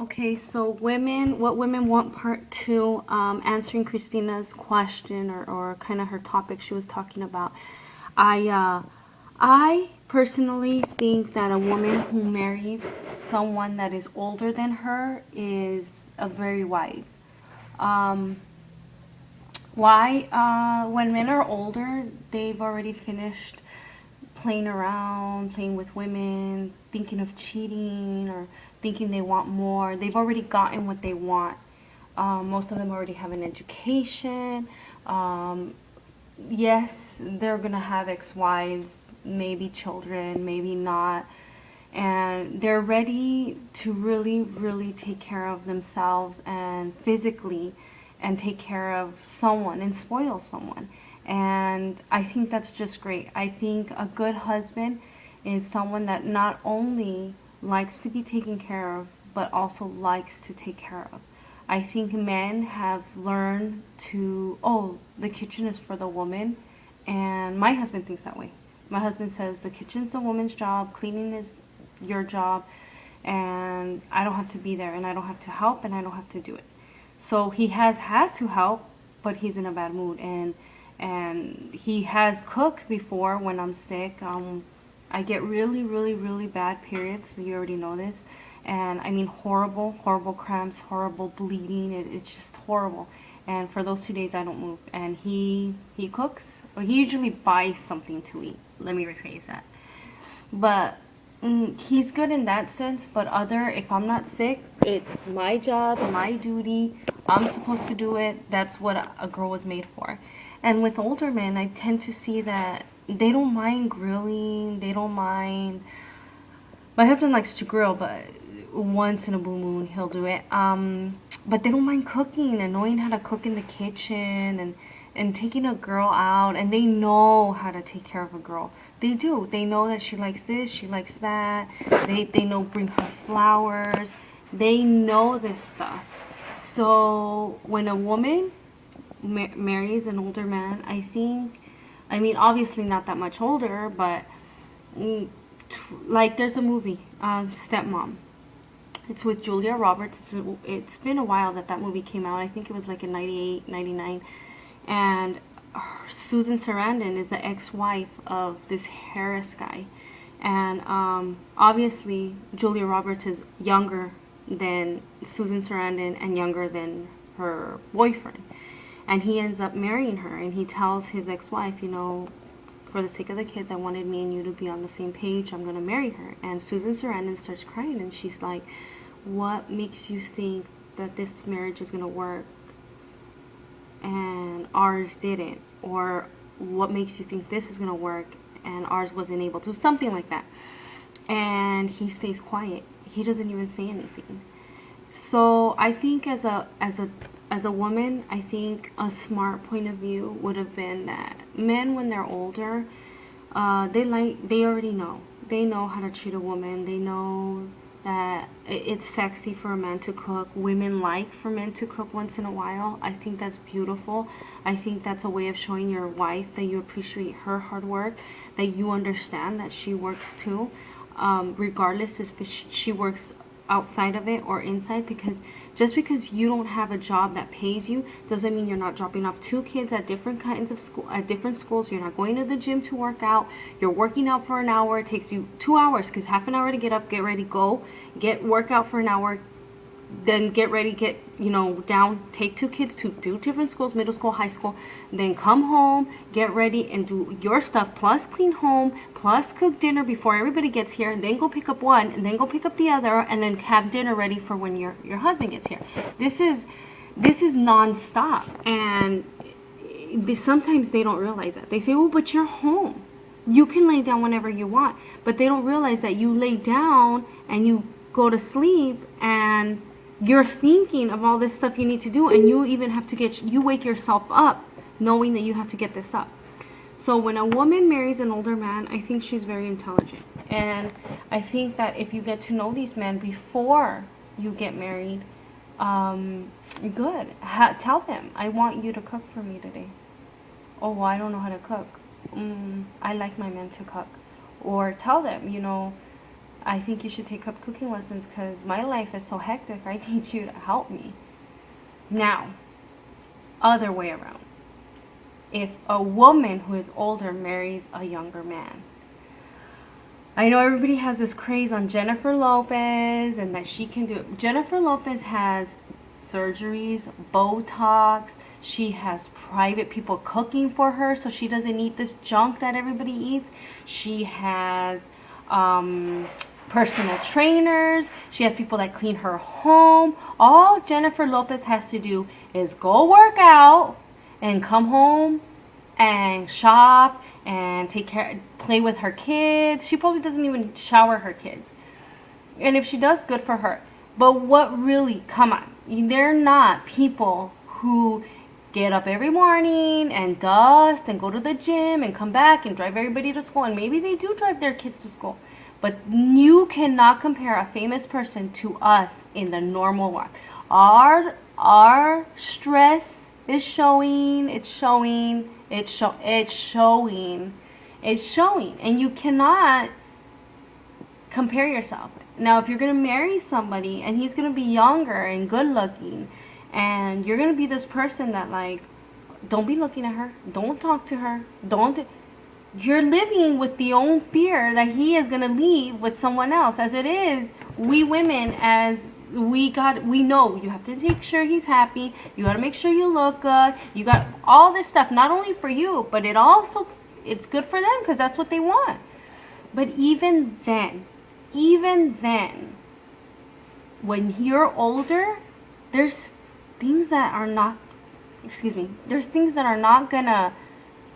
Okay, so what women want part two, answering Christina's question or kind of her topic she was talking about. I personally think that a woman who marries someone that is older than her is a very wise. Um, why? When men are older, they've already finished playing around, playing with women, thinking of cheating or thinking they want more. They've already gotten what they want. Most of them already have an education. Um, yes, they're gonna have ex-wives, maybe children, maybe not. And they're ready to really, really take care of themselves and physically and take care of someone and spoil someone. And I think that's just great. I think a good husband is someone that not only likes to be taken care of, but also likes to take care of. I think men have learned to, oh, the kitchen is for the woman. And my husband thinks that way. My husband says the kitchen's the woman's job, cleaning is your job, and I don't have to be there, and I don't have to help, and I don't have to do it. So he has had to help, but he's in a bad mood, and he has cooked before when I'm sick. I get really, really, really bad periods. You already know this, and I mean horrible, horrible cramps, horrible bleeding. It's just horrible. And for those 2 days, I don't move. And he cooks, or he usually buys something to eat. Let me rephrase that. But he's good in that sense, but if I'm not sick, it's my job, my duty. I'm supposed to do it. That's what a girl was made for. And with older men, I tend to see that they don't mind grilling. They don't mind. My husband likes to grill, but once in a blue moon he'll do it. But they don't mind cooking and knowing how to cook in the kitchen and taking a girl out, and they know how to take care of a girl. They do. They know that she likes this, she likes that. They know bring her flowers. They know this stuff. So when a woman marries an older man, I mean, obviously not that much older, but mm, like there's a movie, Stepmom. It's with Julia Roberts. It's been a while that movie came out. I think it was like in 98, 99. And Susan Sarandon is the ex-wife of this Harris guy. And obviously, Julia Roberts is younger than Susan Sarandon and younger than her boyfriend. And he ends up marrying her. And he tells his ex-wife, for the sake of the kids, I wanted me and you to be on the same page. I'm going to marry her. And Susan Sarandon starts crying. And she's like, what makes you think that this marriage is going to work and ours didn't? Or what makes you think this is going to work and ours wasn't able to? Something like that. And he stays quiet. He doesn't even say anything. So I think as a woman, I think a smart point of view would have been that men, when they're older, they already know. They know how to treat a woman. They know that it's sexy for a man to cook. Women like for men to cook once in a while. I think that's beautiful. I think that's a way of showing your wife that you appreciate her hard work, that you understand that she works too, regardless if she works outside of it or inside, because just because you don't have a job that pays you doesn't mean you're not dropping off two kids at different kinds of school, at different schools. You're not going to the gym to work out. You're working out for an hour. It takes you 2 hours, because half an hour to get up, get ready, go get workout for an hour, then get ready, get down, take two kids to do different schools, middle school, high school, then come home, get ready and do your stuff, plus clean home, plus cook dinner before everybody gets here, and then go pick up one, and then go pick up the other, and then have dinner ready for when your husband gets here. This is non-stop. And sometimes they don't realize that. They say, oh, but you're home, you can lay down whenever you want. But they don't realize that you lay down and you go to sleep, and you're thinking of all this stuff you need to do, and you even have to you wake yourself up knowing that you have to get this up. So when a woman marries an older man, I think she's very intelligent. And I think that if you get to know these men before you get married, good. Tell them, I want you to cook for me today. Oh, well, I don't know how to cook. I like my men to cook. Or tell them, I think you should take up cooking lessons because my life is so hectic. I need you to help me. Now, other way around. If a woman who is older marries a younger man, I know everybody has this craze on Jennifer Lopez and that she can do it. Jennifer Lopez has surgeries, Botox. She has private people cooking for her so she doesn't eat this junk that everybody eats. She has personal trainers. She has people that clean her home. All Jennifer Lopez has to do is go work out and come home and shop and take care, play with her kids. She probably doesn't even shower her kids. And if she does, good for her. But what really, come on, they're not people who get up every morning and dust and go to the gym and come back and drive everybody to school. And maybe they do drive their kids to school. But you cannot compare a famous person to us in the normal one. Our stress is showing, it's showing, it's showing, and you cannot compare yourself. Now, if you're going to marry somebody and he's going to be younger and good looking, and you're going to be this person that, like, don't be looking at her, don't talk to her, you're living with the own fear that he is going to leave with someone else. As it is, we women, as we know you have to make sure he's happy, you got to make sure you look good, you got all this stuff, not only for you, but it's good for them because that's what they want. But even then, when you're older, there's things that are not gonna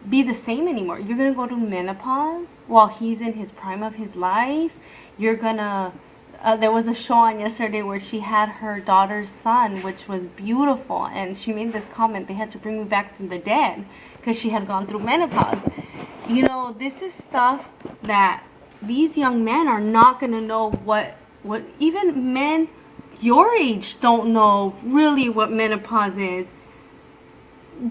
be the same anymore. You're gonna go to menopause while he's in his prime of his life. You're gonna there was a show on yesterday where she had her daughter's son, which was beautiful, and she made this comment, they had to bring me back from the dead because she had gone through menopause. You know, this is stuff that these young men are not going to know what even men your age don't know really what menopause is.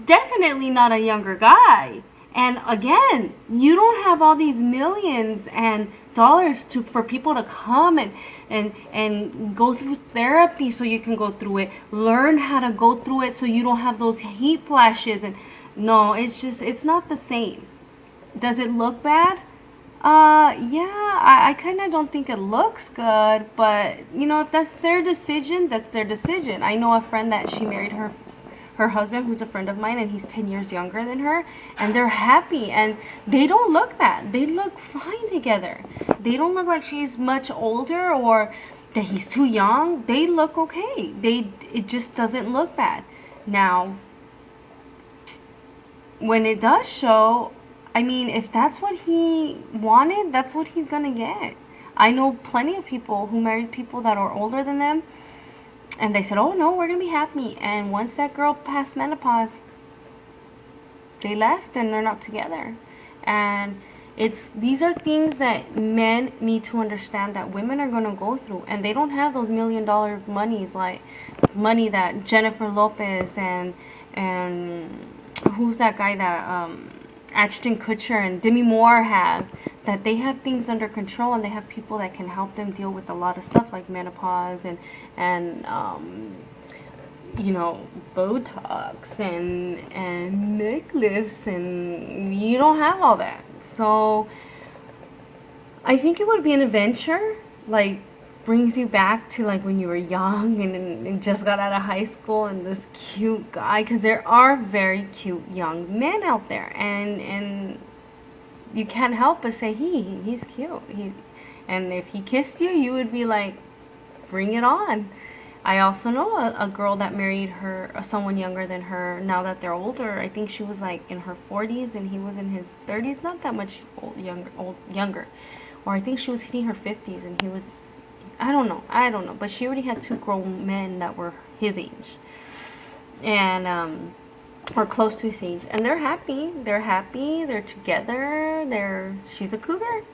Definitely not a younger guy. And again, you don't have all these millions and dollars for people to come and go through therapy so you can go through it. Learn how to go through it so you don't have those heat flashes. And no, it's not the same. Does it look bad? Yeah, I kind of don't think it looks good, but you know, if that's their decision, that's their decision. I know a friend that she married her husband, who's a friend of mine, and he's 10 years younger than her, and they're happy, and they don't look bad. They look fine together. They don't look like she's much older or that he's too young. They look okay. It just doesn't look bad. Now, when it does show, I mean, if that's what he wanted, that's what he's gonna get. I know plenty of people who married people that are older than them, and they said, oh no, we're gonna be happy. And once that girl passed menopause, they left and they're not together. And these are things that men need to understand that women are gonna go through, and they don't have those $1 million monies, like money that Jennifer Lopez and who's that guy that Ashton Kutcher and Demi Moore have, that they have things under control and they have people that can help them deal with a lot of stuff like menopause and you know, Botox and neck lifts, and you don't have all that. So I think it would be an adventure, like brings you back to like when you were young and just got out of high school, and this cute guy, because there are very cute young men out there, and you can't help but say he's cute. And if he kissed you, you would be like, bring it on. I also know a girl that married someone younger than her. Now that they're older, I think she was like in her 40s and he was in his 30s, not that much younger. Or I think she was hitting her 50s and he was, I don't know, but she already had 2 grown men that were his age, and or close to his age, and they're happy, they're together, she's a cougar,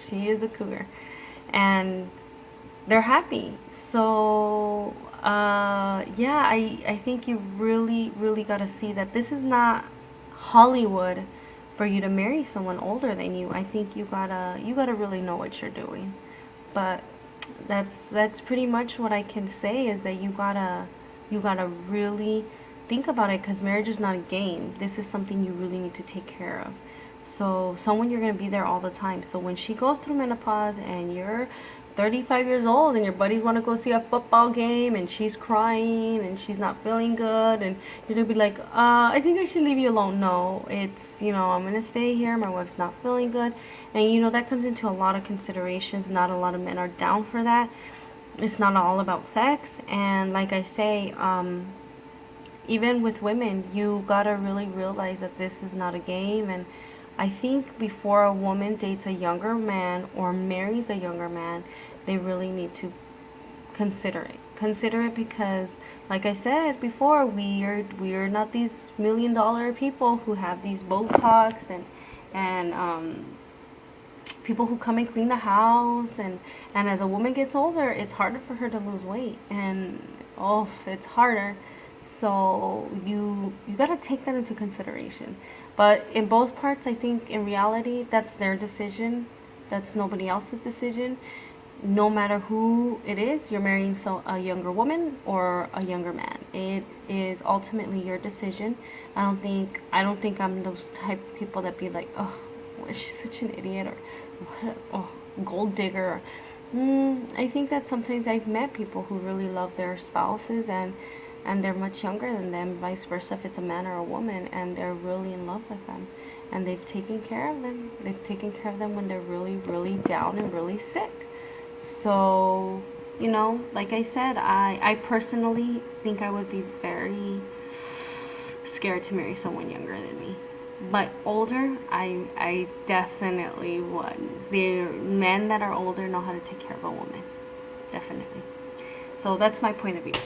she is a cougar, and they're happy. So yeah, I think you really got to see that this is not Hollywood for you to marry someone older than you. I think you gotta really know what you're doing. But that's pretty much what I can say, is that you gotta really think about it, because marriage is not a game. This is something you really need to take care of. So someone you're gonna be there all the time. So when she goes through menopause and you're 35 years old and your buddies want to go see a football game and she's crying and she's not feeling good, and you're gonna be like, I think I should leave you alone. No, it's, I'm gonna stay here. My wife's not feeling good. And that comes into a lot of considerations. Not a lot of men are down for that. It's not all about sex. And like I say, even with women, you gotta really realize that this is not a game. And I think before a woman dates a younger man or marries a younger man, they really need to consider it. Consider it because, like I said before, we're not these $1 million people who have these Botox and people who come and clean the house, and as a woman gets older, it's harder for her to lose weight, and it's harder. So you got to take that into consideration. But in both parts, I think in reality, that's their decision. That's nobody else's decision. No matter who it is, you're marrying a younger woman or a younger man. It is ultimately your decision. I don't think I'm those type of people that be like, oh, she's such an idiot, or what, oh, gold digger. I think that sometimes I've met people who really love their spouses, and they're much younger than them, vice versa if it's a man or a woman, and they're really in love with them, and they've taken care of them. They've taken care of them when they're really, really down and really sick. So, like I said, I personally think I would be very scared to marry someone younger than me. But older, I definitely would. The men that are older know how to take care of a woman. Definitely. So that's my point of view.